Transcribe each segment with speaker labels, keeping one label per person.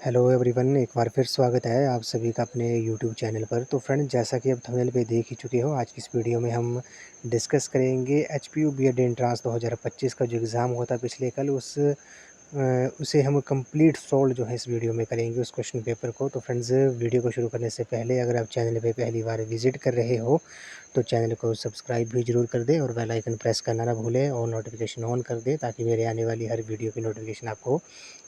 Speaker 1: Hello everyone, एक बार फिर स्वागत है आप सभी का अपने यूट्यूब चैनल पर। तो फ्रेंड, जैसा कि आप थंबनेल पे देख ही चुके हो, आज की इस वीडियो में हम डिस्कस करेंगे एचपीयू बीएड एंट्रांस 2025 का जो एग्ज़ाम हुआ था पिछले कल, उसे हम कंप्लीट सोल्व जो है इस वीडियो में करेंगे उस क्वेश्चन पेपर को। तो फ्रेंड्स, वीडियो को शुरू करने से पहले अगर आप चैनल पे पहली बार विजिट कर रहे हो तो चैनल को सब्सक्राइब भी ज़रूर कर दें और बेल आइकन प्रेस करना ना भूलें और नोटिफिकेशन ऑन कर दें ताकि मेरे आने वाली हर वीडियो की नोटिफिकेशन आपको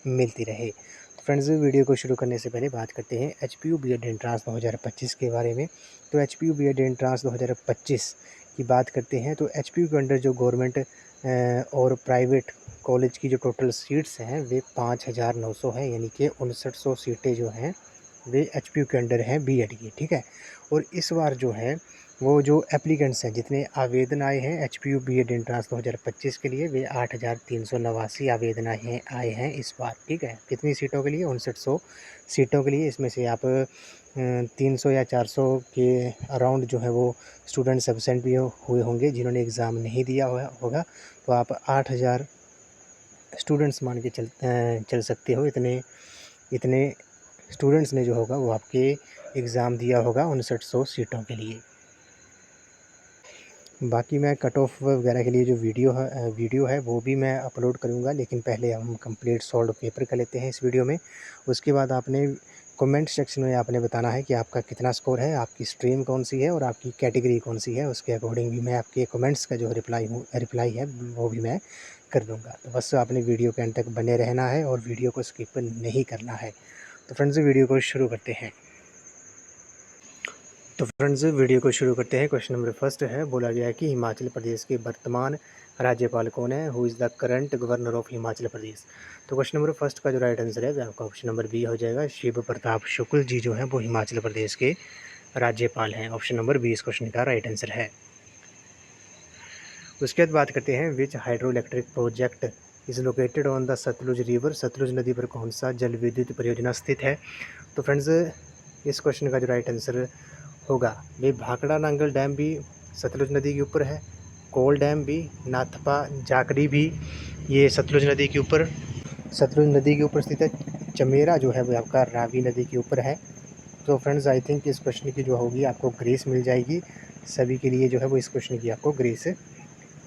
Speaker 1: मिलती रहे। तो फ्रेंड्स, वीडियो को शुरू करने से पहले बात करते हैं एचपीयू बीएड एंट्रांस 2025 के बारे में। तो एचपीयू बीएड एंट्रांस 2025 की बात करते हैं तो एचपीयू के अंडर जो गवर्नमेंट और प्राइवेट कॉलेज की जो टोटल सीट्स हैं वे 5,900 हैं, यानी कि 5900 सीटें जो हैं वे एचपीयू के अंडर हैं बीएड की, ठीक है। और इस बार जो है वो जो एप्लीकेंट्स हैं, जितने आवेदन आए हैं एचपीयू बीएड एंट्रांस 2025 के लिए, वे 8,389 आवेदन आए हैं इस बार, ठीक है। कितनी सीटों के लिए? 5900 सीटों के लिए। इसमें से आप 300 या 400 के अराउंड जो है वो स्टूडेंट्स एब्सेंट भी हुए होंगे, जिन्होंने एग्ज़ाम नहीं दिया होगा। तो आप 8,000 स्टूडेंट्स मान के चल सकते हो। इतने इतने स्टूडेंट्स ने जो होगा वो आपके एग्ज़ाम दिया होगा 5900 सीटों के लिए। बाकी मैं कट ऑफ वगैरह के लिए जो वीडियो है वो भी मैं अपलोड करूँगा, लेकिन पहले हम कंप्लीट सॉल्व पेपर कर लेते हैं इस वीडियो में। उसके बाद आपने कमेंट सेक्शन में आपने बताना है कि आपका कितना स्कोर है, आपकी स्ट्रीम कौन सी है और आपकी कैटेगरी कौन सी है। उसके अकॉर्डिंग भी मैं आपके कमेंट्स का जो रिप्लाई है वो भी मैं कर दूँगा। तो बस आपने वीडियो के अंत तक बने रहना है और वीडियो को स्किप नहीं करना है। तो फ्रेंड्स, वीडियो को शुरू करते हैं। तो फ्रेंड्स, वीडियो को शुरू करते हैं। क्वेश्चन नंबर फर्स्ट है, बोला गया है कि हिमाचल प्रदेश के वर्तमान राज्यपाल कौन है? Who is the current governor of Himachal Pradesh? तो क्वेश्चन नंबर फर्स्ट का जो राइट आंसर है वो आपका ऑप्शन नंबर बी हो जाएगा। शिव प्रताप शुक्ल जी जो है वो हिमाचल प्रदेश के राज्यपाल हैं। ऑप्शन नंबर बी इस क्वेश्चन का राइट आंसर है। उसके बाद बात करते हैं, which hydro electric project is located on the Sutlej river? Sutlej नदी पर कौन सा जल विद्युत परियोजना स्थित है? तो फ्रेंड्स, इस क्वेश्चन का जो राइट आंसर होगा वे भाखड़ा नांगल डैम भी सतलुज नदी के ऊपर है, कोल डैम भी, नाथपा जाकरी भी ये सतलुज नदी के ऊपर स्थित है। चमेरा जो है वो आपका रावी नदी के ऊपर है। तो फ्रेंड्स, आई थिंक इस क्वेश्चन की जो होगी आपको ग्रेस मिल जाएगी। सभी के लिए जो है वो इस क्वेश्चन की आपको ग्रेस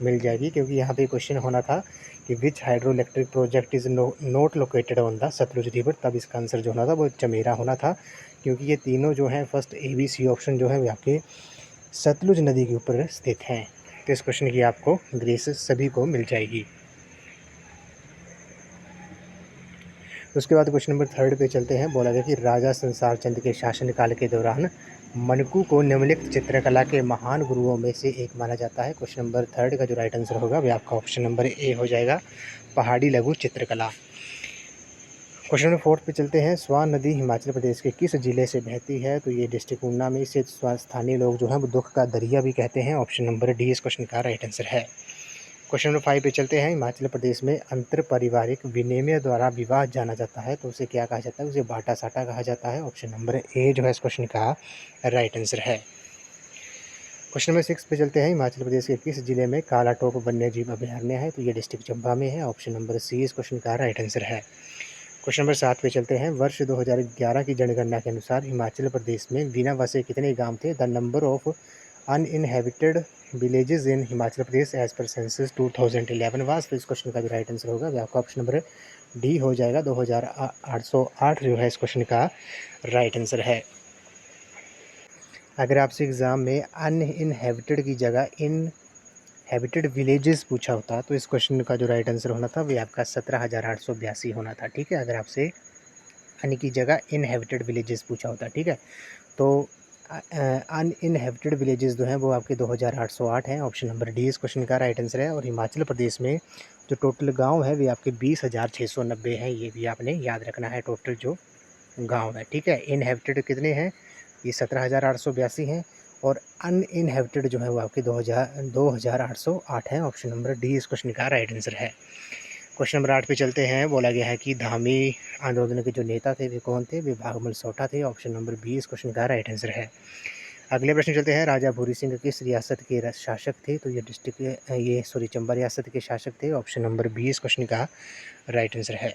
Speaker 1: मिल जाएगी, क्योंकि यहाँ पे क्वेश्चन होना था कि which hydro electric project is not located on the Sutlej river, तब इसका आंसर जो होना था वो चमेरा होना था, क्योंकि ये तीनों जो हैं first A B C option जो है वो आपके सतलुज नदी के ऊपर स्थित हैं। तो इस क्वेश्चन की आपको ग्रेस सभी को मिल जाएगी। उसके बाद क्वेश्चन नंबर थर्ड पे चलते हैं। बोला गया कि राजा संसार चंद के शासनकाल के दौरान मनकू को निम्नलिखित चित्रकला के महान गुरुओं में से एक माना जाता है। क्वेश्चन नंबर थर्ड का जो राइट आंसर होगा वह आपका ऑप्शन नंबर ए हो जाएगा, पहाड़ी लघु चित्रकला। क्वेश्चन नंबर फोर्थ पे चलते हैं। स्वान नदी हिमाचल प्रदेश के किस जिले से बहती है? तो ये डिस्ट्रिक्ट ऊना में, इसे स्थानीय लोग जो हैं वो दुख का दरिया भी कहते हैं। ऑप्शन नंबर डी इस क्वेश्चन का राइट आंसर है। क्वेश्चन नंबर 5 पे चलते हैं। हिमाचल प्रदेश में अंतर पारिवारिक विनिमय द्वारा विवाह जाना जाता है, तो उसे क्या कहा जाता है? उसे बाटा साटा कहा जाता है। ऑप्शन नंबर ए जो है इस क्वेश्चन का राइट आंसर है। क्वेश्चन नंबर 6 पे चलते हैं। हिमाचल प्रदेश के किस जिले में कालाटोप वन्य जीव अभयारण्य है? तो ये डिस्ट्रिक्ट चंबा में है। ऑप्शन नंबर सी इस क्वेश्चन का राइट आंसर है। क्वेश्चन नंबर 7 पे चलते हैं। वर्ष 2011 की जनगणना के अनुसार हिमाचल प्रदेश में बिना बसे कितने गांव थे? The number of uninhabited villages in Himachal Pradesh as per census 2011 was. तो इस क्वेश्चन का जो राइट आंसर होगा वह आपका ऑप्शन नंबर डी हो जाएगा, 2808 जो है इस क्वेश्चन का राइट आंसर है। अगर आपसे एग्ज़ाम में अनइनहेबिटेड की जगह इनहेबिटेड विलेजेस पूछा होता तो इस क्वेश्चन का जो राइट आंसर होना था वह आपका 17,882 होना था, ठीक है। अगर आपसे अन की जगह इनहेबिटेड विलेजेस पूछा होता, ठीक है। तो अनइनहेबिटेड विलेजेस जो हैं वो आपके 2808 हैं। ऑप्शन नंबर डी इस क्वेश्चन का राइट आंसर है। और हिमाचल प्रदेश में जो टोटल गांव है वे आपके 20,690 हैं, ये भी आपने याद रखना है। टोटल जो गांव है, ठीक है। इनहेबिटेड कितने हैं? ये 17,882 हैं और अनइनहेबिटेड जो है वो आपके 2,808 हैं। ऑप्शन नंबर डी इस क्वेश्चन का राइट आंसर है। क्वेश्चन नंबर 8 पे चलते हैं। बोला गया है कि धामी आंदोलन के जो नेता थे वे कौन थे? वे भागमल सोठा थे। ऑप्शन नंबर बी इस क्वेश्चन का राइट आंसर है। अगले प्रश्न चलते हैं। राजा भूरी सिंह किस रियासत के शासक थे? तो ये चंबा रियासत के शासक थे। ऑप्शन नंबर बी इस क्वेश्चन का राइट आंसर है।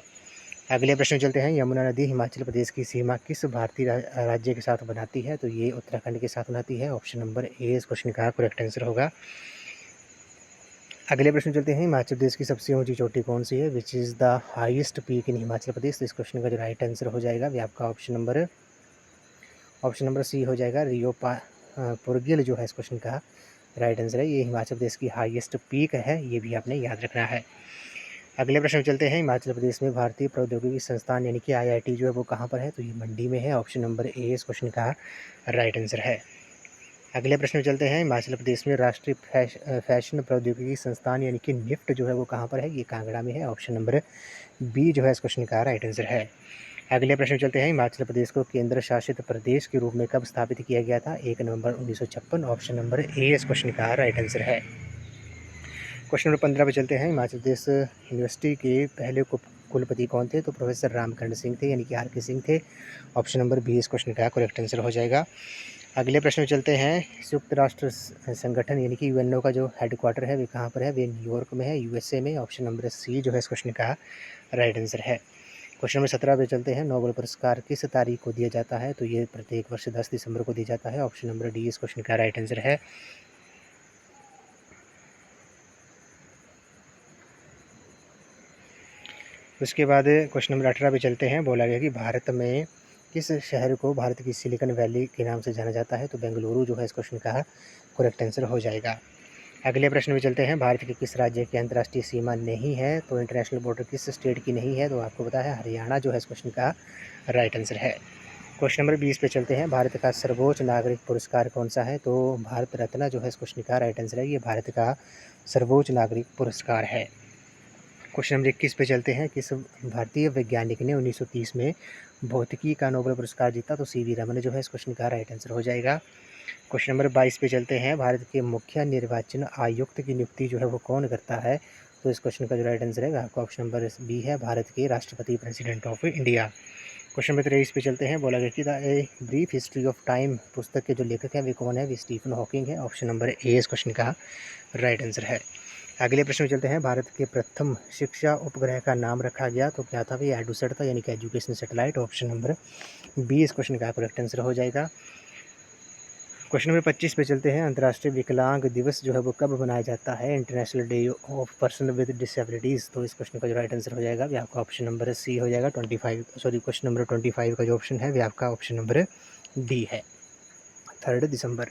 Speaker 1: अगले प्रश्न में चलते हैं, यमुना नदी हिमाचल प्रदेश की सीमा किस भारतीय राज्य के साथ बनाती है? तो ये उत्तराखंड के साथ बनाती है। ऑप्शन नंबर ए इस क्वेश्चन का करेक्ट आंसर होगा। अगले प्रश्न में चलते हैं, हिमाचल प्रदेश की सबसे ऊंची चोटी कौन सी है? Which is the highest peak in Himachal Pradesh? तो इस क्वेश्चन का जो राइट आंसर हो जाएगा वो आपका ऑप्शन नंबर सी हो जाएगा। पुरगिल जो है इस क्वेश्चन का राइट आंसर है। ये हिमाचल प्रदेश की हाईएस्ट पीक है, ये भी आपने याद रखना है। अगले प्रश्न में चलते हैं, हिमाचल प्रदेश में भारतीय प्रौद्योगिकी संस्थान यानी कि IIT जो है वो कहाँ पर है? तो ये मंडी में है। ऑप्शन नंबर ए इस क्वेश्चन का राइट आंसर है। अगले प्रश्न में चलते हैं, हिमाचल प्रदेश में राष्ट्रीय फैशन प्रौद्योगिकी संस्थान यानी कि निफ्ट जो है वो कहाँ पर है? ये कांगड़ा में है। ऑप्शन नंबर बी जो है इस क्वेश्चन का राइट आंसर है। अगले प्रश्न में चलते हैं, हिमाचल प्रदेश को केंद्र शासित प्रदेश के रूप में कब स्थापित किया गया था? 1 नवंबर 1956। ऑप्शन नंबर ए इस क्वेश्चन का राइट आंसर है। क्वेश्चन नंबर 15 पे चलते हैं, हिमाचल प्रदेश यूनिवर्सिटी के पहले कुलपति कौन थे? तो प्रोफेसर रामकरण सिंह थे यानी कि RK सिंह थे। ऑप्शन नंबर बी इस क्वेश्चन का करेक्ट आंसर हो जाएगा। अगले प्रश्न में चलते हैं, संयुक्त राष्ट्र संगठन यानी कि UNO का जो हेडक्वार्टर है वे कहाँ पर है? वे न्यूयॉर्क में है, USA में। ऑप्शन नंबर सी जो है इस क्वेश्चन का राइट आंसर है। क्वेश्चन नंबर 17 पे चलते हैं, नोबेल पुरस्कार किस तारीख को दिया जाता है? तो ये प्रत्येक वर्ष 10 दिसंबर को दिया जाता है। ऑप्शन नंबर डी इस क्वेश्चन का राइट आंसर है। उसके बाद क्वेश्चन नंबर 18 पे चलते हैं, बोला गया कि भारत में किस शहर को भारत की सिलिकॉन वैली के नाम से जाना जाता है? तो बेंगलुरु जो है इस क्वेश्चन का करेक्ट आंसर हो जाएगा। अगले प्रश्न में चलते हैं, भारत के किस राज्य की अंतर्राष्ट्रीय सीमा नहीं है? तो इंटरनेशनल बॉर्डर किस स्टेट की नहीं है? तो आपको पता है हरियाणा जो है इस क्वेश्चन का राइट आंसर है। क्वेश्चन नंबर 20 पे चलते हैं, भारत का सर्वोच्च नागरिक पुरस्कार कौन सा है? तो भारत रत्न जो है इस क्वेश्चन का राइट आंसर है। ये भारत का सर्वोच्च नागरिक पुरस्कार है। क्वेश्चन नंबर 21 पे चलते हैं, किस भारतीय वैज्ञानिक ने 1930 में भौतिकी का नोबेल पुरस्कार जीता? तो CV रमन जो है इस क्वेश्चन का राइट आंसर हो जाएगा। क्वेश्चन नंबर 22 पे चलते हैं, भारत के मुख्य निर्वाचन आयुक्त की नियुक्ति जो है वो कौन करता है? तो इस क्वेश्चन का जो राइट आंसर है आपका ऑप्शन नंबर बी है, भारत के राष्ट्रपति president of India. Question number 23 पे चलते हैं, बोला गया कि the a brief history of time पुस्तक के जो लेखक हैं वे कौन है? वे स्टीफन हॉकिंग है। ऑप्शन नंबर ए इस क्वेश्चन का राइट आंसर है। अगले प्रश्न में चलते हैं, भारत के प्रथम शिक्षा उपग्रह का नाम रखा गया तो क्या था? ये एडुसेट था यानी कि education satellite. Option number B इस क्वेश्चन का करेक्ट आंसर हो जाएगा। क्वेश्चन नंबर 25 पे चलते हैं, अंतर्राष्ट्रीय विकलांग दिवस जो है वो कब मनाया जाता है? International day of person with disabilities. तो इस क्वेश्चन का जो राइट आंसर हो जाएगा वो आपका ऑप्शन नंबर सी हो जाएगा। क्वेश्चन नंबर 25 का जो ऑप्शन है वो आपका ऑप्शन नंबर डी है, 3 दिसंबर।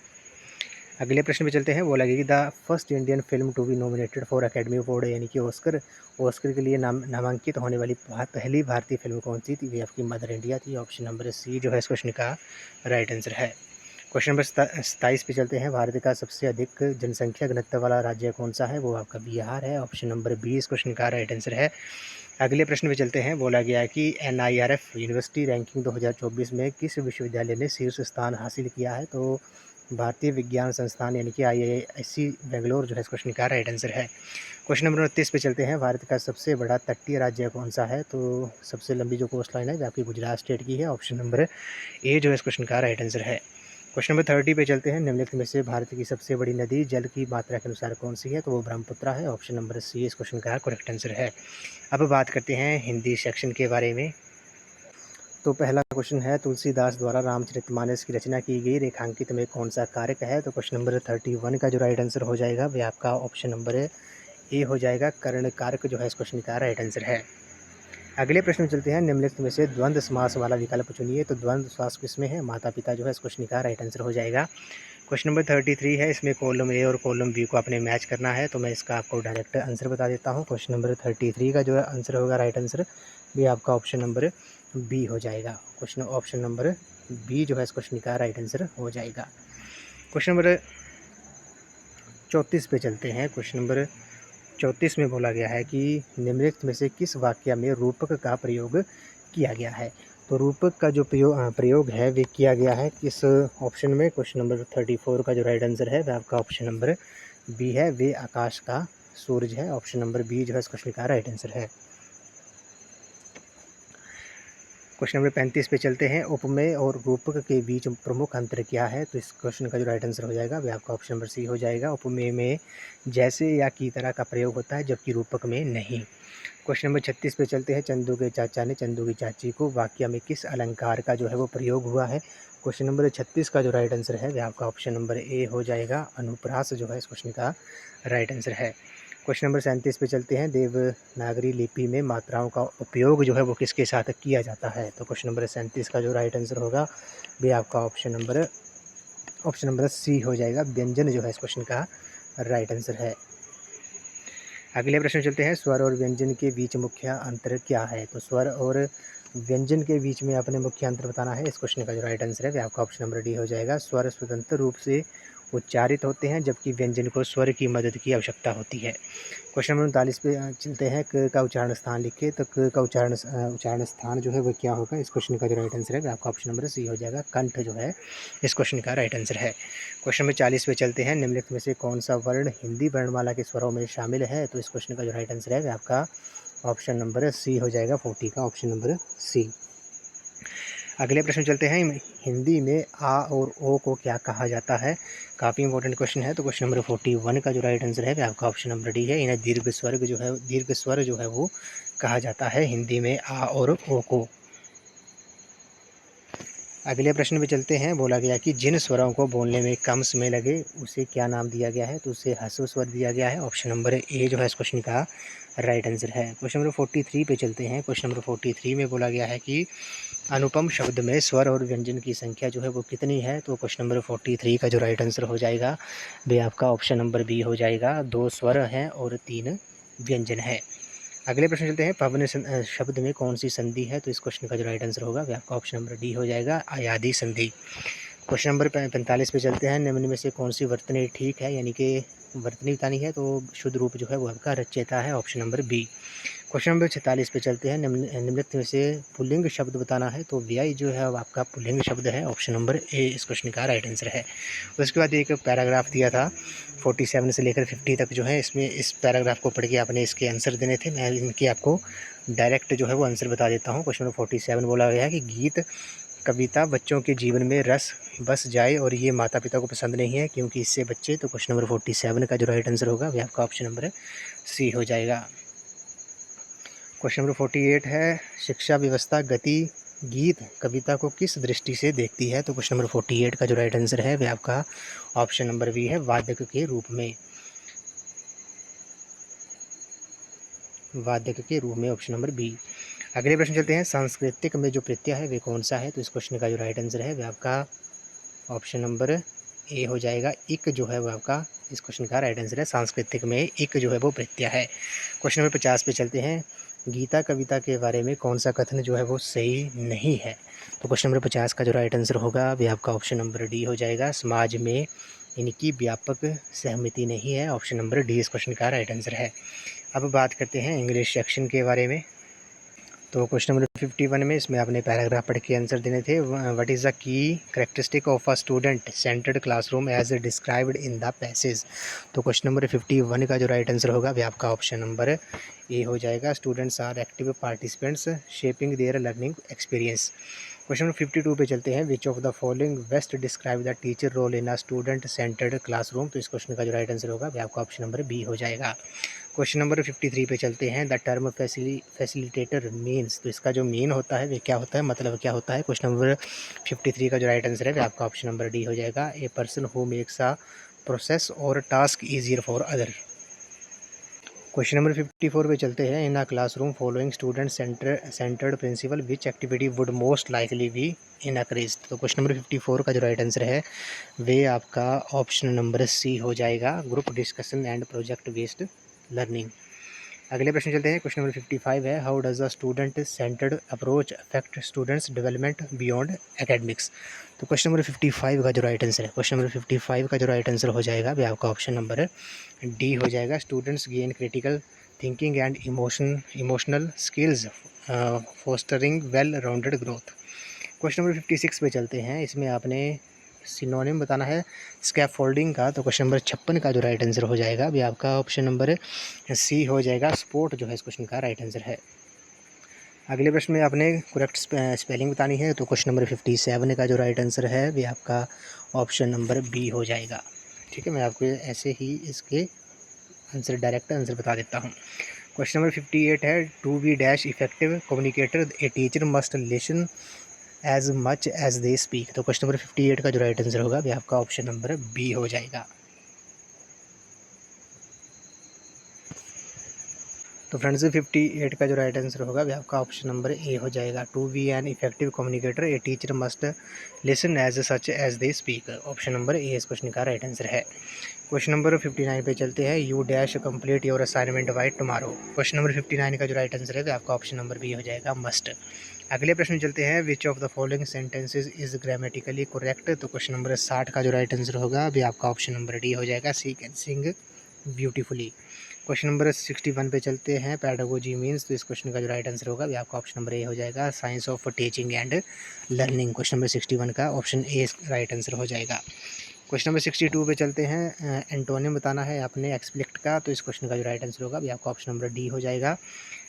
Speaker 1: अगले प्रश्न पे चलते हैं, बोला गया कि the first Indian film to be nominated for Academy Award यानी कि ऑस्कर के लिए नामांकित होने वाली पहली भारतीय फिल्म कौन सी थी? वे आपकी मदर इंडिया थी। ऑप्शन नंबर सी जो है इस क्वेश्चन का राइट आंसर है। क्वेश्चन नंबर 27 पे चलते हैं, भारत का सबसे अधिक जनसंख्या घनत्व वाला राज्य कौन सा है? वो आपका बिहार है। ऑप्शन नंबर बी इस क्वेश्चन का राइट आंसर है। अगले प्रश्न पे चलते हैं, बोला गया कि NIRF यूनिवर्सिटी रैंकिंग 2024 में किस विश्वविद्यालय ने शीर्ष स्थान हासिल किया है? तो भारतीय विज्ञान संस्थान यानी कि IISc बेंगलोर जो है इस क्वेश्चन का राइट आंसर है। क्वेश्चन नंबर 29 पे चलते हैं, भारत का सबसे बड़ा तटीय राज्य कौन सा है? तो सबसे लंबी जो कोस्ट लाइन है वो आपकी गुजरात स्टेट की है। ऑप्शन नंबर ए जो है इस क्वेश्चन का राइट आंसर है। क्वेश्चन नंबर 30 पे चलते हैं, निम्नलिखित में से भारत की सबसे बड़ी नदी जल की मात्रा के अनुसार कौन सी है? तो वो ब्रह्मपुत्रा है। ऑप्शन नंबर सी इस क्वेश्चन का करेक्ट आंसर है। अब बात करते हैं हिंदी सेक्शन के बारे में। तो पहला क्वेश्चन है, तुलसीदास द्वारा रामचरितमानस की रचना की गई रेखांकित में कौन सा कारक है? तो क्वेश्चन नंबर 31 का जो राइट आंसर हो जाएगा वह आपका ऑप्शन नंबर ए हो जाएगा, कर्ण कारक जो है इस क्वेश्चन का राइट आंसर है। अगले प्रश्न में चलते हैं, निम्नलिखित में से द्वंद्व समास वाला विकल्प चुनिए। तो द्वंद्व समास किसमें है? माता पिता जो है इस क्वेश्चन का राइट आंसर हो जाएगा। क्वेश्चन नंबर 33 है, इसमें कॉलम ए और कॉलम बी को आपने मैच करना है। तो मैं इसका आपको डायरेक्ट आंसर बता देता हूँ। क्वेश्चन नंबर 33 का जो आंसर होगा राइट आंसर भी आपका ऑप्शन नंबर बी हो जाएगा। ऑप्शन नंबर बी जो है इस क्वेश्चन का राइट आंसर हो जाएगा। क्वेश्चन नंबर 34 पे चलते हैं। क्वेश्चन नंबर 34 में बोला गया है कि निम्नलिखित में से किस वाक्य में रूपक का प्रयोग किया गया है? तो रूपक का जो प्रयोग है वे किया गया है किस ऑप्शन में? क्वेश्चन नंबर 34 का जो राइट आंसर है वह आपका ऑप्शन नंबर बी है, वे आकाश का सूरज है। ऑप्शन नंबर बी जो है इस क्वेश्चन का राइट आंसर है। क्वेश्चन नंबर 35 पे चलते हैं। उपमेय और रूपक के बीच प्रमुख अंतर क्या है? तो इस क्वेश्चन का जो राइट आंसर हो जाएगा वह आपका ऑप्शन नंबर सी हो जाएगा। उपमेय में जैसे या की तरह का प्रयोग होता है, जबकि रूपक में नहीं। क्वेश्चन नंबर 36 पे चलते हैं। चंदू के चाचा ने चंदू की चाची को वाक्य में किस अलंकार का जो है वो प्रयोग हुआ है? क्वेश्चन नंबर 36 का जो राइट आंसर है वह आपका ऑप्शन नंबर ए हो जाएगा। अनुप्रास जो है इस क्वेश्चन का राइट आंसर है। क्वेश्चन नंबर 37 पे चलते हैं। देवनागरी लिपि में मात्राओं का उपयोग जो है वो किसके साथ किया जाता है? तो क्वेश्चन नंबर 37 का जो राइट आंसर होगा वह आपका ऑप्शन नंबर सी हो जाएगा। व्यंजन जो है इस क्वेश्चन का राइट आंसर है। अगले प्रश्न चलते हैं। स्वर और व्यंजन के बीच मुख्य अंतर क्या है? तो स्वर और व्यंजन के बीच में अपने मुख्य अंतर बताना है। इस क्वेश्चन का जो राइट आंसर है वह आपका ऑप्शन नंबर डी हो जाएगा। स्वर स्वतंत्र रूप से उच्चारित होते हैं, जबकि व्यंजन को स्वर की मदद की आवश्यकता होती है। क्वेश्चन नंबर 39 पे चलते हैं। क का उच्चारण स्थान लिखे। तो क का उच्चारण स्थान जो है वो क्या होगा? इस क्वेश्चन का जो राइट आंसर है वह आपका ऑप्शन नंबर सी हो जाएगा। कंठ जो है इस क्वेश्चन का राइट आंसर है। क्वेश्चन नंबर 40 पे चलते हैं। निम्नलिखित में से कौन सा वर्ण हिंदी वर्णमाला के स्वरों में शामिल है? तो इस क्वेश्चन का जो राइट आंसर है वह आपका ऑप्शन नंबर सी हो जाएगा। 40 का ऑप्शन नंबर सी। अगले प्रश्न चलते हैं। हिंदी में आ और ओ को क्या कहा जाता है? काफ़ी इंपॉर्टेंट क्वेश्चन है। तो क्वेश्चन नंबर 41 का जो राइट आंसर है वह आपका ऑप्शन नंबर डी है। इन्हें दीर्घ स्वर जो है वो कहा जाता है हिंदी में आ और ओ को। अगले प्रश्न पे चलते हैं। बोला गया कि जिन स्वरों को बोलने में कम समय लगे उसे क्या नाम दिया गया है? तो उसे ह्रस्व स्वर दिया गया है। ऑप्शन नंबर ए जो है इस क्वेश्चन का राइट आंसर है। क्वेश्चन नंबर 43 पे चलते हैं। क्वेश्चन नंबर 43 में बोला गया है कि अनुपम शब्द में स्वर और व्यंजन की संख्या जो है वो कितनी है? तो क्वेश्चन नंबर 43 का जो राइट आंसर हो जाएगा वह आपका ऑप्शन नंबर बी हो जाएगा। 2 स्वर हैं और 3 व्यंजन है। अगले प्रश्न चलते हैं। पवन शब्द में कौन सी संधि है? तो इस क्वेश्चन का जो राइट आंसर होगा वह आपका ऑप्शन नंबर डी हो जाएगा। अयादी संधि। क्वेश्चन नंबर 45 पे चलते हैं। निम्न में से कौन सी वर्तनी ठीक है, यानी कि वर्तनी बतानी है, तो शुद्ध रूप जो है वो आपका रचयिता है। Option number B. Question number 46 पे चलते हैं। निम्नलिखित में से पुल्लिंग शब्द बताना है, तो व्यय जो है वो आपका पुल्लिंग शब्द है। ऑप्शन नंबर ए इस क्वेश्चन का राइट आंसर है। उसके बाद एक पैराग्राफ दिया था 47 से लेकर 50 तक जो है, इसमें इस पैराग्राफ को पढ़ के आपने इसके आंसर देने थे। मैं इनकी आपको डायरेक्ट जो है वो आंसर बता देता हूँ। क्वेश्चन नंबर 47 बोला गया है कि गीत कविता बच्चों के जीवन में रस बस जाए और ये माता पिता को पसंद नहीं है क्योंकि इससे बच्चे। तो क्वेश्चन नंबर 47 का जो राइट आंसर होगा वह आपका ऑप्शन नंबर सी हो जाएगा। क्वेश्चन नंबर 48 है। शिक्षा व्यवस्था गति गीत कविता को किस दृष्टि से देखती है? तो क्वेश्चन नंबर 48 का जो राइट आंसर है वह आपका ऑप्शन नंबर बी है, वादक के रूप में। वादक के रूप में ऑप्शन नंबर बी। अगले प्रश्न चलते हैं। सांस्कृतिक में जो प्रत्यय है वे कौन सा है? तो इस क्वेश्चन का जो राइट आंसर है वह आपका ऑप्शन नंबर ए हो जाएगा। इक जो है वो आपका इस क्वेश्चन का राइट आंसर है। सांस्कृतिक में इक जो है वो प्रत्यय है। क्वेश्चन नंबर 50 पे चलते हैं। गीता कविता के बारे में कौन सा कथन जो है वो सही नहीं है? तो क्वेश्चन नंबर 50 का जो राइट आंसर होगा वह आपका ऑप्शन नंबर डी हो जाएगा। समाज में इनकी व्यापक सहमति नहीं है। ऑप्शन नंबर डी इस क्वेश्चन का राइट आंसर है। अब बात करते हैं इंग्लिश सेक्शन के बारे में। तो क्वेश्चन नंबर 51 में इसमें आपने पैराग्राफ पढ़ के आंसर देने थे। What is the key characteristic of a student centred classroom as described in the passage? तो क्वेश्चन नंबर 51 का जो राइट आंसर होगा वह आपका ऑप्शन नंबर ए हो जाएगा। Students are active participants shaping their learning experience. Question number 52 पे चलते हैं। Which of the following best describe the teacher role in a student centred classroom? तो इस क्वेश्चन का जो राइट आंसर होगा वह आपका ऑप्शन नंबर बी हो जाएगा। क्वेश्चन नंबर 53 पे चलते हैं। द टर्म फैसिलिटेटर मीन्स, तो इसका जो मीन होता है वे क्या होता है, मतलब क्या होता है? क्वेश्चन नंबर 53 का जो राइट आंसर है वह आपका ऑप्शन नंबर डी हो जाएगा। A person who makes a process or task easier for other. Question number 54 पे चलते हैं। In a classroom following student centred principle which activity would most likely be increased? तो question number 54 का जो right answer है वे आपका option number सी हो जाएगा। Group discussion and project based learning. अगले प्रश्न चलते हैं। क्वेश्चन नंबर 55 है। How does the student centred approach affect students development beyond academics? तो क्वेश्चन नंबर 55 का जो राइट आंसर है, क्वेश्चन नंबर 55 का जो राइट आंसर हो जाएगा वह आपका ऑप्शन नंबर डी हो जाएगा। Students gain critical thinking and emotional skills fostering well rounded growth. Question number 56 पे चलते हैं। इसमें आपने सिनोनिम बताना है स्कैफोल्डिंग का। तो क्वेश्चन नंबर 56 का जो राइट आंसर हो जाएगा अभी आपका ऑप्शन नंबर सी हो जाएगा। स्पोर्ट जो है इस क्वेश्चन का राइट आंसर है। अगले प्रश्न में आपने करेक्ट स्पेलिंग बतानी है। तो क्वेश्चन नंबर 57 का जो राइट आंसर है वे आपका ऑप्शन नंबर बी हो जाएगा। ठीक है, मैं आपको ऐसे ही इसके आंसर डायरेक्ट आंसर बता देता हूँ। क्वेश्चन नंबर 58 है, to be dash effective communicator a teacher must listen as much as they speak. तो क्वेश्चन नंबर 58 का जो राइट आंसर होगा वे आपका ऑप्शन नंबर बी हो जाएगा। तो फ्रेंड्स 58 का जो राइट आंसर होगा वह आपका ऑप्शन नंबर ए हो जाएगा। To be an effective communicator a teacher must listen as such as they speak. Option number A इस क्वेश्चन का राइट आंसर है। क्वेश्चन नंबर 59 पे चलते हैं, you dash complete your assignment by tomorrow. Question number 59 का जो right answer है वह आपका ऑप्शन नंबर बी हो जाएगा, मस्ट। अगले प्रश्न चलते हैं, which of the following sentences is grammatically correct. तो क्वेश्चन नंबर 60 का जो राइट आंसर होगा वह आपका ऑप्शन नंबर डी हो जाएगा, she can sing beautifully. Question number 61 पे चलते हैं, पैडागोजी मीन्स। तो इस क्वेश्चन का जो राइट आंसर होगा वह आपका ऑप्शन नंबर ए हो जाएगा, science of teaching and learning. Question number 61 का ऑप्शन ए राइट आंसर हो जाएगा। क्वेश्चन नंबर 62 पे चलते हैं, एंटोनिम बताना है आपने एक्सप्लिक्ट का। तो इस क्वेश्चन का जो राइट आंसर होगा वह आपका ऑप्शन नंबर डी हो जाएगा।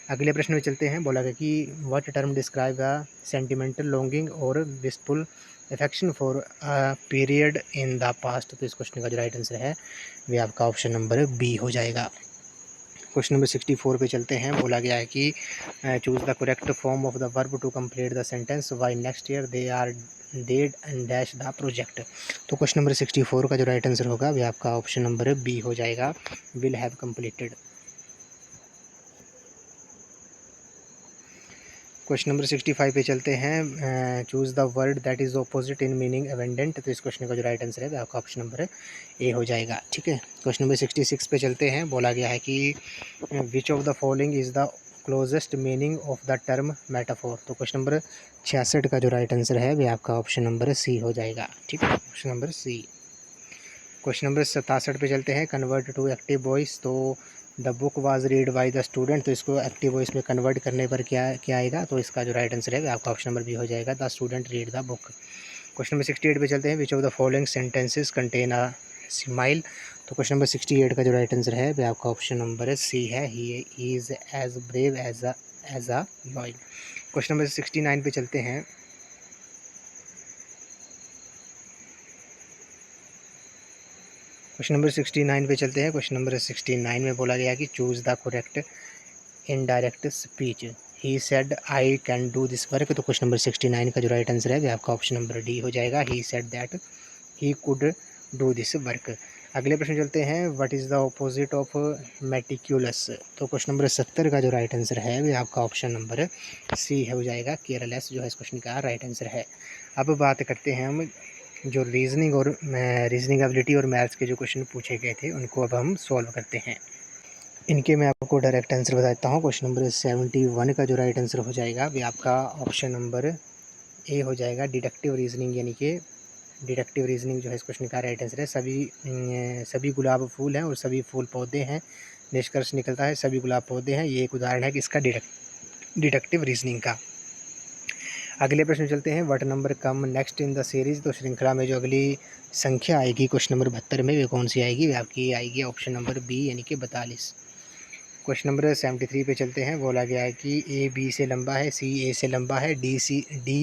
Speaker 1: अगले प्रश्न में चलते हैं, बोला गया कि what term describe a sentimental longing or wistful affection for a period in the past. तो इस क्वेश्चन का जो राइट आंसर है वह आपका ऑप्शन नंबर बी हो जाएगा। क्वेश्चन नंबर 64 पे चलते हैं, बोला गया है कि choose the correct form of the verb to complete the sentence why next year they are dead and dash the project. तो क्वेश्चन नंबर 64 का जो राइट आंसर होगा वह आपका ऑप्शन नंबर बी हो जाएगा, will have completed. Question number 65 पे चलते हैं, choose the word that is opposite in meaning evident. तो इस क्वेश्चन का जो राइट आंसर है वह आपका ऑप्शन नंबर ए हो जाएगा। ठीक है, क्वेश्चन नंबर 66 पे चलते हैं, बोला गया है कि विच of the following is the closest meaning of the term metaphor. तो क्वेश्चन नंबर 66 का जो राइट आंसर है वह आपका ऑप्शन नंबर सी हो जाएगा। ठीक है, option number C. Question number 67 पे चलते हैं, कन्वर्ट टू एक्टिव वॉइस। तो the book was read by the student. तो इसको एक्टिव वॉइस में कन्वर्ट करने पर क्या क्या आएगा। तो इसका जो राइट आंसर है वह आपका ऑप्शन नंबर बी हो जाएगा, the student read the book. Question number 68 पे चलते हैं, which of the following sentences contain a smile. तो क्वेश्चन नंबर 68 का जो राइट आंसर है वह आपका ऑप्शन नंबर सी है, he is as brave as a lion. Question number 69 पे चलते हैं, क्वेश्चन नंबर 69 पे चलते हैं। क्वेश्चन नंबर 69 में बोला गया कि choose the correct indirect speech, he said I can do this work. तो क्वेश्चन नंबर 69 का जो राइट आंसर है वह आपका ऑप्शन नंबर डी हो जाएगा, he said that he could do this work. अगले प्रश्न चलते हैं, what is the opposite of meticulous. तो क्वेश्चन नंबर 70 का जो राइट आंसर है वह आपका ऑप्शन नंबर सी हो जाएगा, केयरलेस जो है इस क्वेश्चन का राइट आंसर है। अब बात करते हैं हम जो रीजनिंग और रीजनिंग एबिलिटी और मैथ्स के जो क्वेश्चन पूछे गए थे उनको अब हम सॉल्व करते हैं। इनके मैं आपको डायरेक्ट आंसर बता देता हूँ। क्वेश्चन नंबर 71 का जो राइट आंसर हो जाएगा वह आपका ऑप्शन नंबर ए हो जाएगा, डिडक्टिव रीजनिंग। यानी कि डिडक्टिव रीजनिंग जो है इस क्वेश्चन का राइट आंसर है। सभी गुलाब फूल हैं और सभी फूल पौधे हैं, निष्कर्ष निकलता है सभी गुलाब पौधे हैं। ये एक उदाहरण है कि इसका डिडक्टिव रीजनिंग का। अगले प्रश्न चलते हैं, what number come next in the series. तो श्रृंखला में जो अगली संख्या आएगी क्वेश्चन नंबर 72 में वे कौन सी आएगी, वे आपकी आएगी ऑप्शन नंबर बी यानी कि 42। क्वेश्चन नंबर 73 पे चलते हैं, बोला गया है कि ए बी से लंबा है, सी ए से लंबा है, डी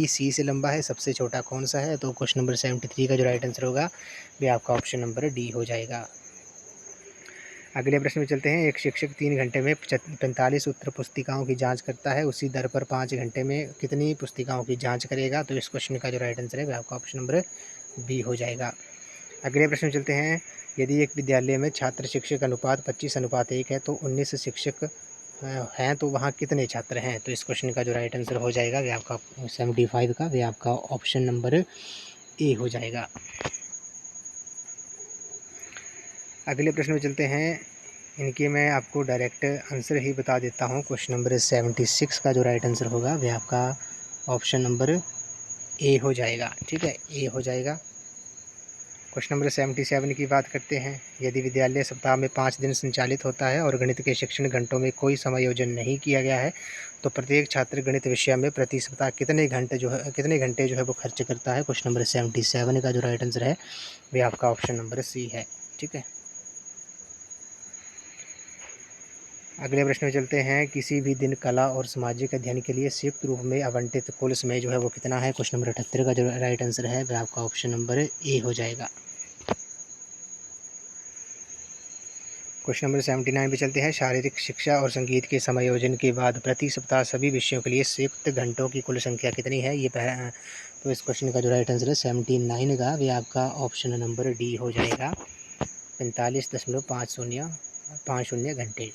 Speaker 1: सी से लंबा है, सबसे छोटा कौन सा है। तो क्वेश्चन नंबर 73 का जो राइट आंसर होगा वह आपका ऑप्शन नंबर डी हो जाएगा। अगले प्रश्न में चलते हैं, एक शिक्षक 3 घंटे में 45 उत्तर पुस्तिकाओं की जांच करता है, उसी दर पर 5 घंटे में कितनी पुस्तिकाओं की जांच करेगा। तो इस क्वेश्चन का जो राइट आंसर है वह आपका ऑप्शन नंबर बी हो जाएगा। अगले प्रश्न में चलते हैं, यदि एक विद्यालय में छात्र शिक्षक अनुपात 25:1 है तो 19 शिक्षक हैं तो वहाँ कितने छात्र हैं। तो इस क्वेश्चन का जो राइट आंसर हो जाएगा वह आपका 75 का वह आपका ऑप्शन नंबर ए हो जाएगा। अगले प्रश्न में चलते हैं, इनके मैं आपको डायरेक्ट आंसर ही बता देता हूँ। क्वेश्चन नंबर 76 का जो राइट आंसर होगा वह आपका ऑप्शन नंबर ए हो जाएगा। ठीक है, ए हो जाएगा। क्वेश्चन नंबर 77 की बात करते हैं, यदि विद्यालय सप्ताह में 5 दिन संचालित होता है और गणित के शिक्षण घंटों में कोई समायोजन नहीं किया गया है तो प्रत्येक छात्र गणित विषय में प्रति सप्ताह कितने घंटे जो है वो खर्च करता है। क्वेश्चन नंबर 77 का जो राइट आंसर है वह आपका ऑप्शन नंबर सी है। ठीक है, अगले प्रश्न में चलते हैं, किसी भी दिन कला और सामाजिक अध्ययन के लिए संयुक्त रूप में आवंटित कुल समय जो है वो कितना है। क्वेश्चन नंबर 78 का जो राइट आंसर है वह आपका ऑप्शन नंबर ए हो जाएगा। क्वेश्चन नंबर 79 पे चलते हैं, शारीरिक शिक्षा और संगीत के समायोजन के बाद प्रति सप्ताह सभी विषयों के लिए संयुक्त घंटों की कुल संख्या कितनी है। ये पहला, तो इस क्वेश्चन का जो राइट आंसर है 79 का वे आपका ऑप्शन नंबर डी हो जाएगा, 45.50 घंटे।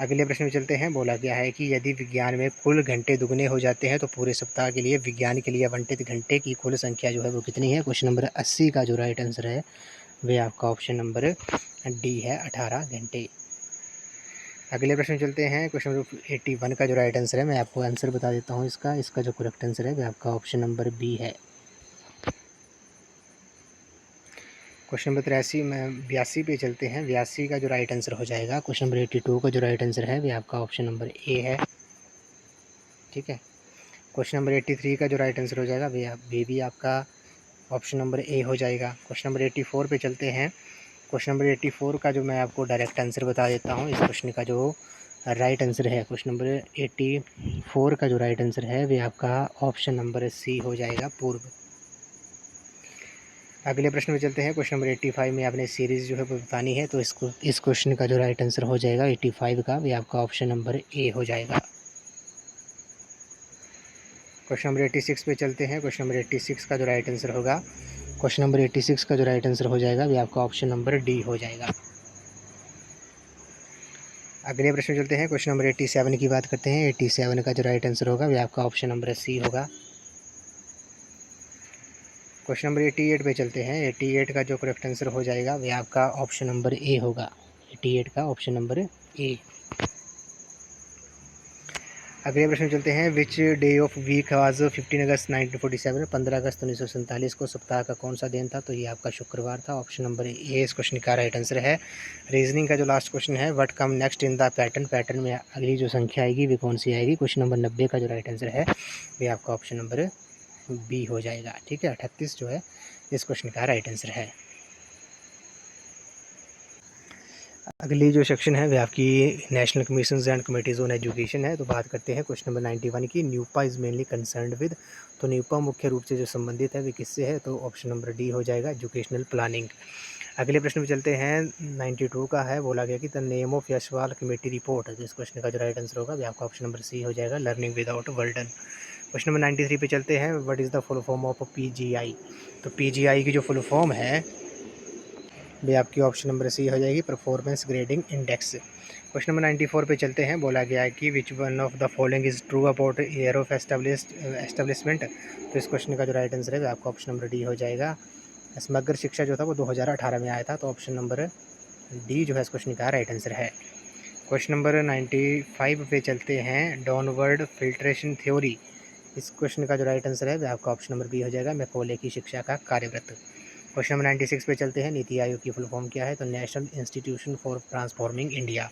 Speaker 1: अगले प्रश्न में चलते हैं, बोला गया है कि यदि विज्ञान में कुल घंटे दुगने हो जाते हैं तो पूरे सप्ताह के लिए विज्ञान के लिए आवंटित घंटे की कुल संख्या जो है वो कितनी है। क्वेश्चन नंबर 80 का जो राइट आंसर है वह आपका ऑप्शन नंबर डी है, 18 घंटे। अगले प्रश्न में चलते हैं, क्वेश्चन नंबर 81 का जो राइट आंसर है, मैं आपको आंसर बता देता हूँ इसका जो करेक्ट आंसर है वह आपका ऑप्शन नंबर बी है। क्वेश्चन नंबर 83 में 82 पे चलते हैं, 82 का जो राइट आंसर हो जाएगा, क्वेश्चन नंबर 82 का जो राइट आंसर है वह आपका ऑप्शन नंबर ए है, ठीक है। क्वेश्चन नंबर 83 का जो राइट आंसर हो जाएगा वह भी आपका ऑप्शन नंबर ए हो जाएगा। क्वेश्चन नंबर 84 पे चलते हैं, क्वेश्चन नंबर 84 का जो मैं आपको डायरेक्ट आंसर बता देता हूँ, इस क्वेश्चन का जो राइट आंसर है, क्वेश्चन नंबर 84 का जो राइट आंसर है वह आपका ऑप्शन नंबर सी हो जाएगा, पूर्व। अगले प्रश्न में चलते हैं, क्वेश्चन नंबर 85 में आपने सीरीज़ जो है वो बतानी है, तो इस क्वेश्चन का जो राइट आंसर हो जाएगा 85 का वह आपका ऑप्शन नंबर ए हो जाएगा। क्वेश्चन नंबर 86 पे चलते हैं, क्वेश्चन नंबर 86 का जो राइट आंसर होगा, क्वेश्चन नंबर 86 का जो राइट आंसर हो जाएगा वह आपका ऑप्शन नंबर डी हो जाएगा। अगले प्रश्न चलते हैं, क्वेश्चन नंबर 87 की बात करते हैं। 87 का जो राइट आंसर होगा वह आपका ऑप्शन नंबर सी होगा। क्वेश्चन नंबर 88 पे चलते हैं। 88 का जो करेक्ट आंसर हो जाएगा वह आपका ऑप्शन नंबर ए होगा, 88 का ऑप्शन नंबर ए। अगले प्रश्न चलते हैं, which day of week was 15 अगस्त 1947, 15 अगस्त 1947 को सप्ताह का कौन सा दिन था। तो ये आपका शुक्रवार था, ऑप्शन नंबर ए इस क्वेश्चन का राइट आंसर है। रीजनिंग का जो लास्ट क्वेश्चन है, what come next in the pattern, pattern में अगली जो संख्या आएगी वे कौन सी आएगी। क्वेश्चन नंबर 90 का जो राइट आंसर है वे आपका ऑप्शन नंबर बी हो जाएगा, ठीक है। 38 जो है इस क्वेश्चन का राइट आंसर है। अगली जो सेक्शन है वह आपकी national commissions and committees on education है। तो बात करते हैं क्वेश्चन नंबर 91 की, NUEPA is mainly concerned with. तो न्यूपा मुख्य रूप से जो संबंधित है वे किससे है। तो ऑप्शन नंबर डी हो जाएगा, एजुकेशनल प्लानिंग। अगले प्रश्न में चलते हैं, 92 का है, बोला गया कि the name of Yashpal committee report. तो इस क्वेश्चन का जो राइट आंसर होगा वह आपका ऑप्शन नंबर सी हो जाएगा, learning without burden. Question number 93 पे चलते हैं, what is the full form of PGI। तो PGI की जो फुल फॉर्म है भी आपकी ऑप्शन नंबर सी हो जाएगी, performance grading index. Question number 94 पे चलते हैं, बोला गया है कि which one of the following is true about year of establishment. तो इस क्वेश्चन का जो राइट आंसर है आपका ऑप्शन नंबर डी हो जाएगा। समग्र शिक्षा जो था वो 2018 में आया था, तो ऑप्शन नंबर डी जो है इस क्वेश्चन का राइट आंसर है। क्वेश्चन नंबर 95 पे चलते हैं, डाउनवर्ड फिल्ट्रेशन थ्योरी। इस क्वेश्चन का जो राइट आंसर है वह आपका ऑप्शन नंबर बी हो जाएगा, मैकॉले की शिक्षा का कार्यव्रत। क्वेश्चन नंबर 96 पे चलते हैं, नीति आयोग की फुल फॉर्म क्या है। तो national institution for transforming India.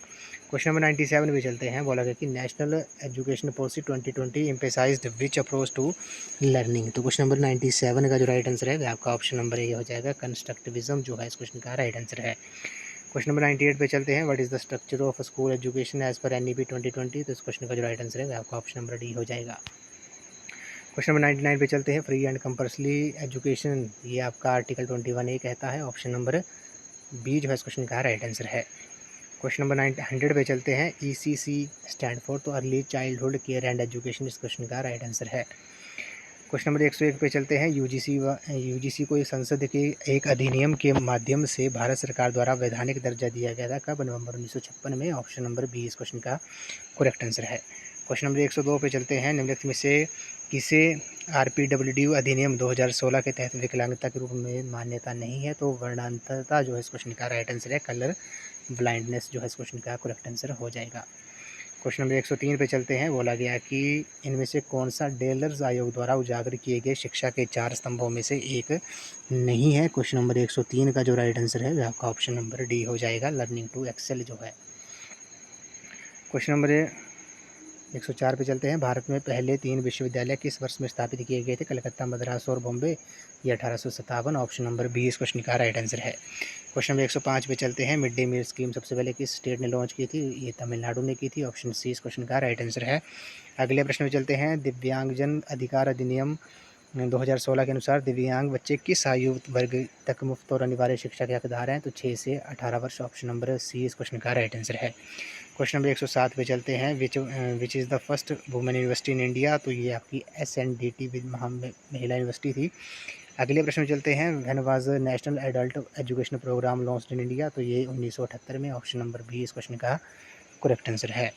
Speaker 1: Question number 97 पे चलते हैं, बोला गया कि national education policy 2020 emphasised which approach to learning. तो क्वेश्चन नंबर 97 का जो राइट आंसर है वह आपका ऑप्शन नंबर ए हो जाएगा, कंस्ट्रक्टिविज्म जो है इस क्वेश्चन का राइट आंसर है। क्वेश्चन नंबर 98 पे चलते हैं, what is the structure of school education as per NEP 2020। तो इस क्वेश्चन का जो राइट आंसर है वह आपका ऑप्शन नंबर डी हो जाएगा। क्वेश्चन नंबर 99 पे चलते हैं, फ्री एंड कंपल्सरी एजुकेशन, ये आपका आर्टिकल 21A कहता है, ऑप्शन नंबर बी जो है इस क्वेश्चन का राइट आंसर है। क्वेश्चन नंबर 100 पे चलते हैं, ECC स्टैंड फॉर तो early childhood care and education, इस क्वेश्चन का राइट आंसर है। क्वेश्चन नंबर 101 पे चलते हैं, यूजीसी को संसद के एक अधिनियम के माध्यम से भारत सरकार द्वारा वैधानिक दर्जा दिया गया था, कब। नवंबर 1956 में, ऑप्शन नंबर बी इस क्वेश्चन का करेक्ट आंसर है। क्वेश्चन नंबर 102 पे चलते हैं, निम्नलिखित में से किसे RPWD अधिनियम 2016 के तहत विकलांगता के रूप में मान्यता नहीं है। तो वर्णांतरता जो है इस क्वेश्चन का राइट आंसर है, कलर ब्लाइंडनेस जो है इस क्वेश्चन का करेक्ट आंसर हो जाएगा। क्वेश्चन नंबर 103 पे चलते हैं, बोला गया कि इनमें से कौन सा डेलर्स आयोग द्वारा उजागर किए गए शिक्षा के 4 स्तंभों में से एक नहीं है। क्वेश्चन नंबर 103 का जो राइट आंसर है वह आपका ऑप्शन नंबर डी हो जाएगा, लर्निंग टू एक्सेल जो है। क्वेश्चन नंबर 104 पे चलते हैं। भारत में पहले 3 विश्वविद्यालय किस वर्ष में स्थापित किए गए थे? कलकत्ता, मद्रास और बॉम्बे। ये 1857। ऑप्शन नंबर बी इस क्वेश्चन का राइट आंसर है। क्वेश्चन नंबर 105 पे चलते हैं। मिड डे मील स्कीम सबसे पहले किस स्टेट ने लॉन्च की थी? ये तमिलनाडु ने की थी। ऑप्शन सी इस क्वेश्चन का राइट आंसर है। अगले प्रश्न में चलते हैं। दिव्यांगजन अधिकार अधिनियम 2016 के अनुसार दिव्यांग बच्चे किस आयु वर्ग तक मुफ्त और अनिवार्य शिक्षा के हकदार हैं? तो 6 से 18 वर्ष। ऑप्शन नंबर सी इस क्वेश्चन का राइट आंसर है। क्वेश्चन नंबर 107 पे चलते हैं। विच is the first women university in India? तो ये आपकी SNDT महिला यूनिवर्सिटी थी। अगले प्रश्न में चलते हैं। When was national adult education programme launched in India? तो ये 1978 में। ऑप्शन नंबर बी इस क्वेश्चन का करेक्ट आंसर है।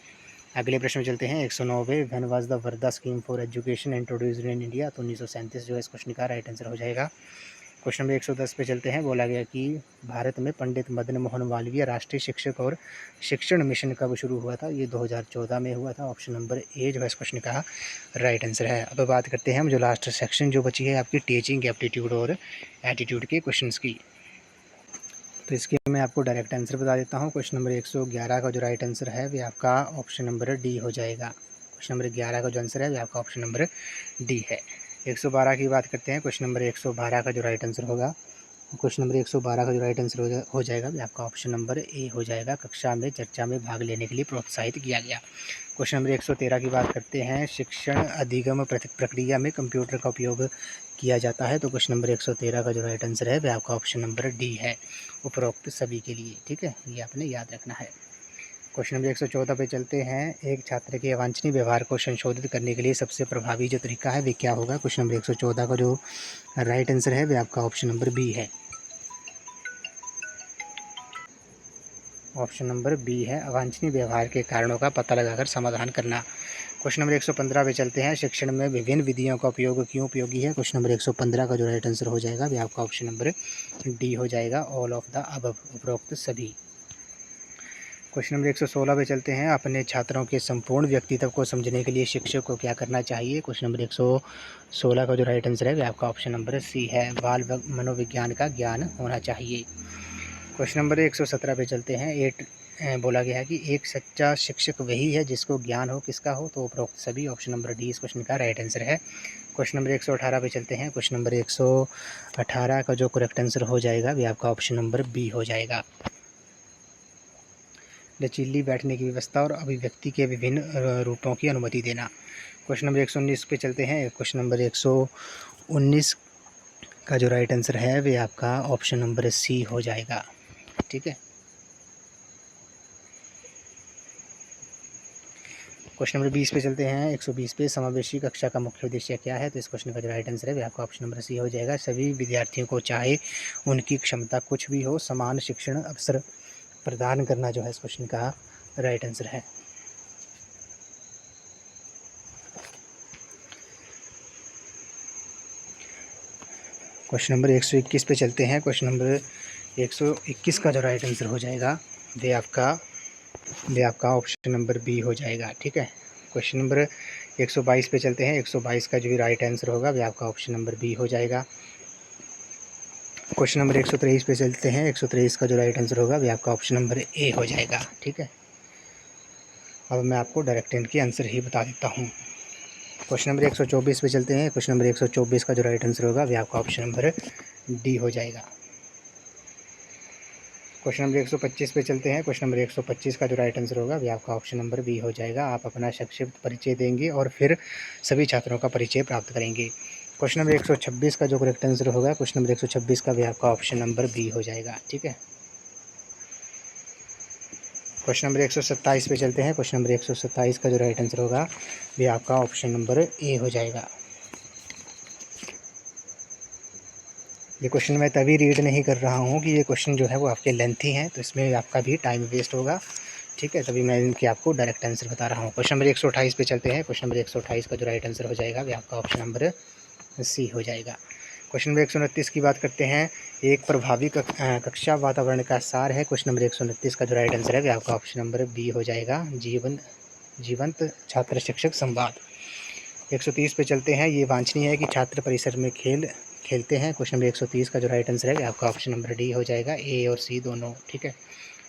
Speaker 1: अगले प्रश्न में चलते हैं। 109वें। When was the Wardha scheme for education introduced in India? तो 1937 जो है इस क्वेश्चन का राइट आंसर हो जाएगा। क्वेश्चन नंबर 110 पे चलते हैं। बोला गया कि भारत में पंडित मदन मोहन मालवीय राष्ट्रीय शिक्षक और शिक्षण मिशन कब शुरू हुआ था? ये 2014 में हुआ था। ऑप्शन नंबर ए जो है इस क्वेश्चन का राइट आंसर है। अब बात करते हैं हम जो लास्ट सेक्शन जो बची है आपकी टीचिंग एप्टीट्यूड और एटीट्यूड के क्वेश्चंस की। तो इसके मैं आपको डायरेक्ट आंसर बता देता हूँ। क्वेश्चन नंबर 111 का जो राइट आंसर है वो आपका ऑप्शन नंबर डी हो जाएगा। क्वेश्चन नंबर 11 का जो आंसर है वो आपका ऑप्शन नंबर डी है। 112 की बात करते हैं। क्वेश्चन नंबर 112 का जो राइट आंसर होगा, क्वेश्चन नंबर 112 का जो राइट आंसर हो जाएगा वो आपका ऑप्शन नंबर ए हो जाएगा। कक्षा में चर्चा में भाग लेने के लिए प्रोत्साहित किया गया। क्वेश्चन नंबर 113 की बात करते हैं। शिक्षण अधिगम प्रक्रिया में कंप्यूटर का उपयोग किया जाता है? तो क्वेश्चन नंबर 113 का जो राइट आंसर है वह आपका ऑप्शन नंबर डी है, उपरोक्त सभी के लिए। ठीक है, ये आपने याद रखना है। क्वेश्चन नंबर 114 पे चलते हैं। एक छात्र के अवांछनीय व्यवहार को संशोधित करने के लिए सबसे प्रभावी जो तरीका है वे क्या होगा? क्वेश्चन नंबर 114 का जो राइट आंसर है वह आपका ऑप्शन नंबर बी है। ऑप्शन नंबर बी है, अवांछनीय व्यवहार के कारणों का पता लगाकर समाधान करना। क्वेश्चन नंबर 115 पे चलते हैं। शिक्षण में विभिन्न विधियों का उपयोग क्यों उपयोगी है? क्वेश्चन नंबर 115 का जो राइट आंसर हो जाएगा वह आपका ऑप्शन नंबर डी हो जाएगा, ऑल ऑफ द अबव, उपरोक्त सभी। क्वेश्चन नंबर 116 पे चलते हैं। अपने छात्रों के संपूर्ण व्यक्तित्व को समझने के लिए शिक्षक को क्या करना चाहिए? क्वेश्चन नंबर 116 का जो राइट आंसर है वह आपका ऑप्शन नंबर सी है, बाल मनोविज्ञान का ज्ञान होना चाहिए। क्वेश्चन नंबर 117 पे चलते हैं। बोला गया है कि एक सच्चा शिक्षक वही है जिसको ज्ञान हो, किसका हो? तो उपरोक्त सभी। ऑप्शन नंबर डी इस क्वेश्चन का राइट आंसर है। क्वेश्चन नंबर 118 पे चलते हैं। क्वेश्चन नंबर 118 का जो करेक्ट आंसर हो जाएगा वह आपका ऑप्शन नंबर बी हो जाएगा, लचीली बैठने की व्यवस्था और अभिव्यक्ति के विभिन्न रूपों की अनुमति देना। क्वेश्चन नंबर 119 पे चलते हैं। क्वेश्चन नंबर 119 का जो राइट आंसर है वह आपका ऑप्शन नंबर सी हो जाएगा। ठीक है। क्वेश्चन नंबर 20 पे चलते हैं। 120 पे समावेशी कक्षा का मुख्य उद्देश्य क्या है? तो इस क्वेश्चन का जो राइट आंसर है वह आपका ऑप्शन नंबर सी हो जाएगा। सभी विद्यार्थियों को चाहे उनकी क्षमता कुछ भी हो समान शिक्षण अवसर प्रदान करना जो है इस क्वेश्चन का राइट आंसर है। क्वेश्चन नंबर 121 पे चलते हैं। क्वेश्चन नंबर 121 का जो राइट आंसर हो जाएगा वे आपका ऑप्शन नंबर बी हो जाएगा। ठीक है। क्वेश्चन नंबर 122 पे चलते हैं। 122 का जो भी राइट आंसर होगा वह आपका ऑप्शन नंबर बी हो जाएगा। क्वेश्चन नंबर 123 पे चलते हैं। 123 का जो राइट आंसर होगा वह आपका ऑप्शन नंबर ए हो जाएगा। ठीक है। अब मैं आपको डायरेक्ट इनकी आंसर ही बता देता हूँ। क्वेश्चन नंबर 124 पे चलते हैं। क्वेश्चन नंबर 124 का जो राइट आंसर होगा वह आपका ऑप्शन नंबर डी हो जाएगा। क्वेश्चन नंबर 125 पे चलते हैं। क्वेश्चन नंबर 125 का जो राइट आंसर होगा वह आपका ऑप्शन नंबर बी हो जाएगा। आप अपना संक्षिप्त परिचय देंगे और फिर सभी छात्रों का परिचय प्राप्त करेंगे। क्वेश्चन नंबर 126 का जो करेक्ट आंसर होगा क्वेश्चन नंबर 126 का भी आपका ऑप्शन नंबर बी हो जाएगा। ठीक है। क्वेश्चन नंबर 127 पे चलते हैं। क्वेश्चन नंबर 127 का जो राइट आंसर होगा वह आपका ऑप्शन नंबर ए हो जाएगा। ये क्वेश्चन मैं तभी रीड नहीं कर रहा हूँ कि ये क्वेश्चन जो है वो आपके लेंथी हैं, तो इसमें आपका भी टाइम वेस्ट होगा। ठीक है, तभी मैं इनके आपको डायरेक्ट आंसर बता रहा हूँ। क्वेश्चन नंबर 128 पे चलते हैं। क्वेश्चन नंबर 128 का जो राइट आंसर हो जाएगा वह आपका ऑप्शन नंबर सी हो जाएगा। क्वेश्चन नंबर 129 की बात करते हैं। एक प्रभावी कक्षा वातावरण का सार है। क्वेश्चन नंबर 129 का जो राइट आंसर है वह आपका ऑप्शन नंबर बी हो जाएगा, जीवंत छात्र शिक्षक संवाद। 130 पे चलते हैं। ये वांछनीय है कि छात्र परिसर में खेलते हैं। क्वेश्चन नंबर 130 का जो राइट आंसर है वह आपका ऑप्शन नंबर डी हो जाएगा, ए और सी दोनों। ठीक है।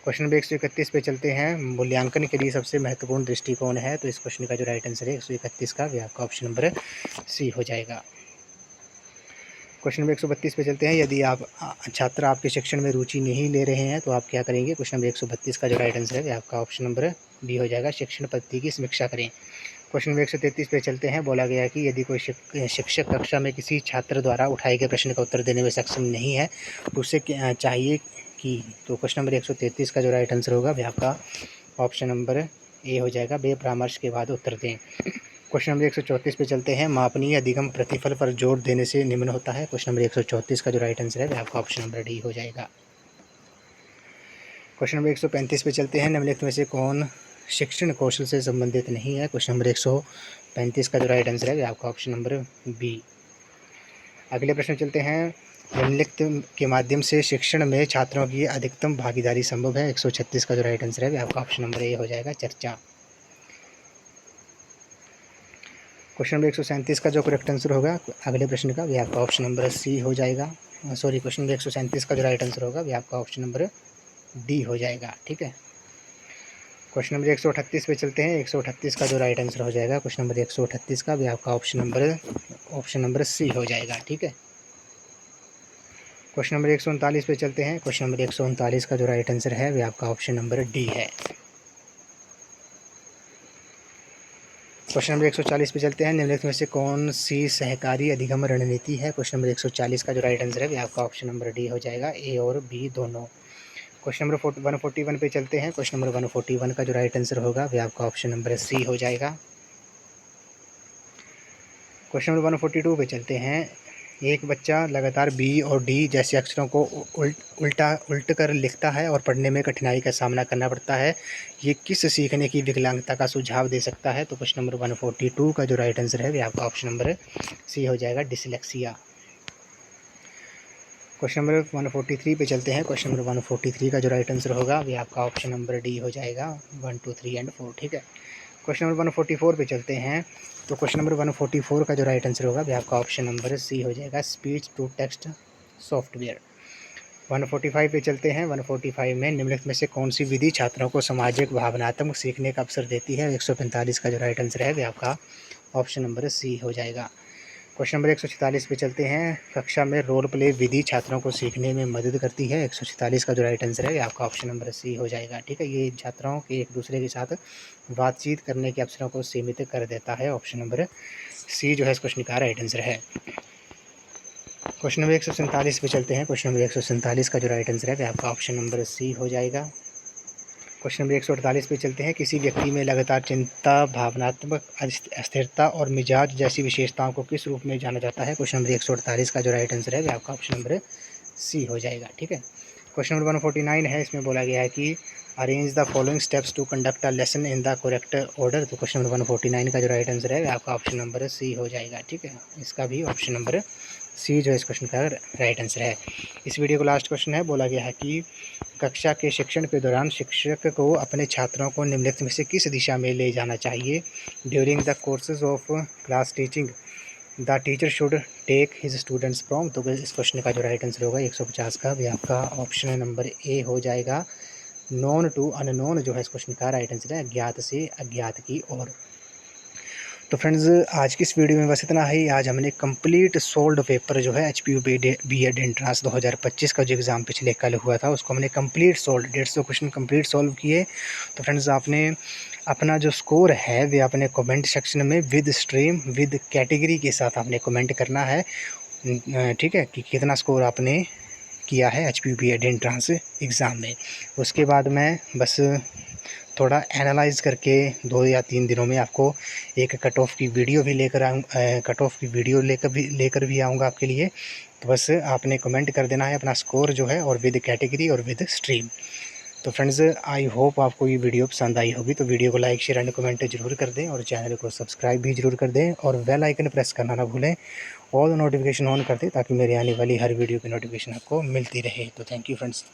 Speaker 1: क्वेश्चन नंबर 131 पे चलते हैं। मूल्यांकन के लिए सबसे महत्वपूर्ण दृष्टिकोण है, तो इस क्वेश्चन का जो राइट आंसर है 131 का, वह आपका ऑप्शन नंबर सी हो जाएगा। क्वेश्चन नंबर 132 पे चलते हैं। यदि आप छात्र आपके शिक्षण में रुचि नहीं ले रहे हैं तो आप क्या करेंगे? क्वेश्चन नंबर 132 का जो राइट आंसर है वह आपका ऑप्शन नंबर बी हो जाएगा, शिक्षण पद्धति की समीक्षा करें। क्वेश्चन नंबर 133 पे चलते हैं। बोला गया है कि यदि कोई शिक्षक कक्षा में किसी छात्र द्वारा उठाए गए प्रश्न का उत्तर देने में सक्षम नहीं है तो उसे चाहिए कि, तो क्वेश्चन नंबर 133 का जो राइट आंसर होगा वह आपका ऑप्शन नंबर ए हो जाएगा, बे परामर्श के बाद उत्तर दें। क्वेश्चन नंबर 134 पे चलते हैं। मापनीय अधिगम प्रतिफल पर जोर देने से निम्न होता है। क्वेश्चन नंबर 134 का जो राइट आंसर है वह आपका ऑप्शन नंबर डी हो जाएगा। क्वेश्चन नंबर 135 पे चलते हैं। निम्नलिखित में से कौन शिक्षण कौशल से संबंधित नहीं है? क्वेश्चन नंबर 135 का जो राइट आंसर है वह आपका ऑप्शन नंबर बी। अगले प्रश्न चलते हैं। निम्नलिखित के माध्यम से शिक्षण में छात्रों की अधिकतम भागीदारी संभव है। 136 का जो राइट आंसर है वह आपका ऑप्शन नंबर ए हो जाएगा, चर्चा। क्वेश्चन नंबर 137 का जो करेक्ट आंसर होगा अगले प्रश्न का, वह आपका ऑप्शन नंबर सी हो जाएगा। सॉरी, क्वेश्चन नंबर 137 का जो राइट आंसर होगा वह आपका ऑप्शन नंबर डी हो जाएगा, ठीक है। क्वेश्चन नंबर 138 पे चलते हैं। 138 का जो राइट आंसर हो जाएगा क्वेश्चन नंबर 138 का, वह आपका ऑप्शन नंबर सी हो जाएगा, ठीक है। क्वेश्चन नंबर 139 पे चलते हैं। क्वेश्चन नंबर 139 का जो राइट आंसर है वह आपका ऑप्शन नंबर डी है। क्वेश्चन नंबर 140 पे चलते हैं। निम्नलिखित में से कौन सी सहकारी अधिगम रणनीति है? क्वेश्चन नंबर 140 का जो राइट आंसर है वह आपका ऑप्शन नंबर डी हो जाएगा, ए और बी दोनों। क्वेश्चन नंबर 141 पे चलते हैं। क्वेश्चन नंबर 141 का जो राइट आंसर होगा वह आपका ऑप्शन नंबर सी हो जाएगा। क्वेश्चन नंबर 142 पे चलते हैं। एक बच्चा लगातार बी और डी जैसे अक्षरों को उल्ट कर लिखता है और पढ़ने में कठिनाई का सामना करना पड़ता है। ये किस सीखने की विकलांगता का सुझाव दे सकता है? तो क्वेश्चन नंबर 142 का जो राइट आंसर है वह आपका ऑप्शन नंबर सी हो जाएगा, डिसलेक्सिया। क्वेश्चन नंबर 143 पे चलते हैं। क्वेश्चन नंबर 143 का जो राइट आंसर होगा वह आपका ऑप्शन नंबर डी हो जाएगा, 1, 2, 3 एंड 4, ठीक है। क्वेश्चन नंबर 144 पे चलते हैं। तो क्वेश्चन नंबर 144 का जो राइट आंसर होगा वह आपका ऑप्शन नंबर सी हो जाएगा, स्पीच टू टेक्स्ट सॉफ्टवेयर। 145 पे चलते हैं। 145 में निम्नलिखित में से कौन सी विधि छात्रों को सामाजिक भावनात्मक सीखने का अवसर देती है? 145 का जो राइट आंसर है वह आपका ऑप्शन नंबर सी हो जाएगा। क्वेश्चन नंबर 146 पे चलते हैं। कक्षा में रोल प्ले विधि छात्रों को सीखने में मदद करती है। 146 का जो राइट आंसर है आपका ऑप्शन नंबर सी हो जाएगा, ठीक है। ये छात्रों के एक दूसरे के साथ बातचीत करने के अवसरों को सीमित कर देता है। ऑप्शन नंबर सी जो है इस क्वेश्चन का राइट आंसर है। क्वेश्चन नंबर 147 पे चलते हैं। क्वेश्चन नंबर 147 का जो राइट आंसर है वह आपका ऑप्शन नंबर सी हो जाएगा। क्वेश्चन नंबर 148 पे चलते हैं। किसी व्यक्ति में लगातार चिंता, भावनात्मक अस्थिरता और मिजाज जैसी विशेषताओं को किस रूप में जाना जाता है? क्वेश्चन नंबर 148 का जो राइट आंसर है वह आपका ऑप्शन नंबर सी हो जाएगा, ठीक है। क्वेश्चन नंबर 149 है। इसमें बोला गया है कि arrange the following steps to conduct a lesson in the correct order. तो क्वेश्चन नंबर 149 का जो राइट आंसर है वह आपका ऑप्शन नंबर सी हो जाएगा, ठीक है। इसका भी ऑप्शन नंबर सी जो है इस क्वेश्चन का राइट आंसर है। इस वीडियो को लास्ट क्वेश्चन है। बोला गया है कि कक्षा के शिक्षण के दौरान शिक्षक को अपने छात्रों को निम्नलिखित में से किस दिशा में ले जाना चाहिए? During the courses of class teaching the teacher should take his students from. तो इस क्वेश्चन का जो राइट आंसर होगा 150 का, भी आपका ऑप्शन नंबर ए हो जाएगा, नॉन टू अननोन जो है इस क्वेश्चन का राइट आंसर है, अज्ञात से अज्ञात की ओर। तो फ्रेंड्स आज की इस वीडियो में बस इतना ही। आज हमने कंप्लीट सोल्ड पेपर जो है HPU B.Ed एंट्रेंस 2025 का जो एग्ज़ाम पिछले कल हुआ था उसको हमने complete solve 150 question complete solve किए। तो फ्रेंड्स आपने अपना जो स्कोर है वे अपने कमेंट सेक्शन में विद स्ट्रीम विद कैटेगरी के साथ आपने कमेंट करना है, ठीक है, कि कितना स्कोर आपने किया है HPU B.Ed एंट्रेंस एग्ज़ाम में। उसके बाद मैं बस थोड़ा एनालाइज करके 2 या 3 दिनों में आपको एक कट ऑफ की वीडियो भी लेकर भी आऊँगा आपके लिए। तो बस आपने कमेंट कर देना है अपना स्कोर जो है और विद कैटेगरी और विद स्ट्रीम। तो फ्रेंड्स आई होप आपको ये वीडियो पसंद आई होगी। तो वीडियो को लाइक शेयर एंड कमेंट जरूर कर दें और चैनल को सब्सक्राइब भी जरूर कर दें और बेल आइकन प्रेस करना ना भूलें, ऑल नोटिफिकेशन ऑन कर दें ताकि मेरे आने वाली हर वीडियो की नोटिफिकेशन आपको मिलती रहे। तो थैंक यू फ्रेंड्स।